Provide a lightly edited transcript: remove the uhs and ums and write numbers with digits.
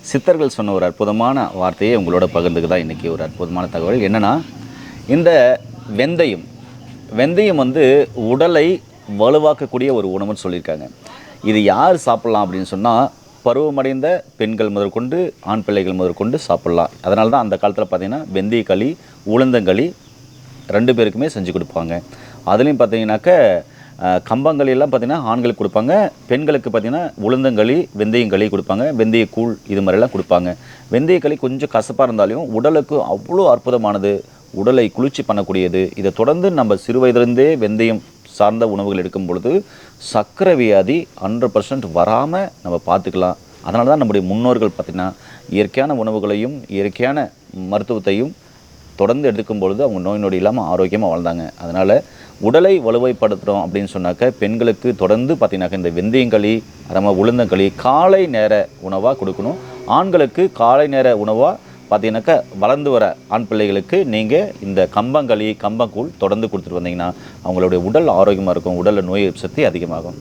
சித்தர்கள் சொன்ன ஒரு அற்புதமான வார்த்தையை உங்களோட பகிர்ந்துக்கு தான் இன்றைக்கி ஒரு அற்புதமான தகவல் என்னென்னா, இந்த வெந்தயம் வெந்தயம் வந்து உடலை வலுவாக்கக்கூடிய ஒரு உணவுன்னு சொல்லியிருக்காங்க. இது யார் சாப்பிட்லாம் அப்படின்னு சொன்னால், பருவமடைந்த பெண்கள் முதற்கொண்டு ஆண் பிள்ளைகள் முதற்கொண்டு சாப்பிட்லாம். அதனால தான் அந்த காலத்தில் பார்த்திங்கன்னா வெந்தயக்களி, உளுந்தங்களி 2 பேருக்குமே செஞ்சு கொடுப்பாங்க. அதுலேயும் பார்த்தீங்கன்னாக்க கம்பங்களியெல்லாம் பார்த்திங்கன்னா ஆண்களுக்கு கொடுப்பாங்க, பெண்களுக்கு பார்த்திங்கன்னா உளுந்தங்களி, வெந்தயங்களி கொடுப்பாங்க, வெந்தயக்கூழ் இது மாதிரிலாம் கொடுப்பாங்க. வெந்தயக்களி கொஞ்சம் கசப்பாக இருந்தாலும் உடலுக்கு அவ்வளோ அற்புதமானது, உடலை குளிர்ச்சி பண்ணக்கூடியது. இதை தொடர்ந்து நம்ம சிறு வயதிலிருந்தே வெந்தயம் சார்ந்த உணவுகள் எடுக்கும் பொழுது சர்க்கரை வியாதி 100% வராமல் நம்ம பார்த்துக்கலாம். அதனால தான் நம்முடைய முன்னோர்கள் பார்த்திங்கன்னா இயற்கையான உணவுகளையும் இயற்கையான மருத்துவத்தையும் தொடர்ந்து எடுக்கும் பொழுது அவங்க நோய் நொடி இல்லாமல் ஆரோக்கியமாக வாழ்ந்தாங்க. அதனால் உடலை வலுவைப்படுத்துகிறோம் அப்படின்னு சொன்னாக்க பெண்களுக்கு தொடர்ந்து பார்த்திங்கனாக்கா இந்த வெந்தயங்களி, அதமாக உளுந்தங்களி காலை நேர உணவாக கொடுக்கணும். ஆண்களுக்கு காலை நேர உணவாக பார்த்தீங்கன்னாக்கா வளர்ந்து வர ஆண் பிள்ளைகளுக்கு நீங்கள் இந்த கம்பங்களி, கம்பங்கூழ் தொடர்ந்து கொடுத்துட்டு வந்தீங்கன்னா அவங்களுடைய உடல் ஆரோக்கியமாக இருக்கும், உடலில் நோய் எதிர்ப்பு சக்தி அதிகமாகும்.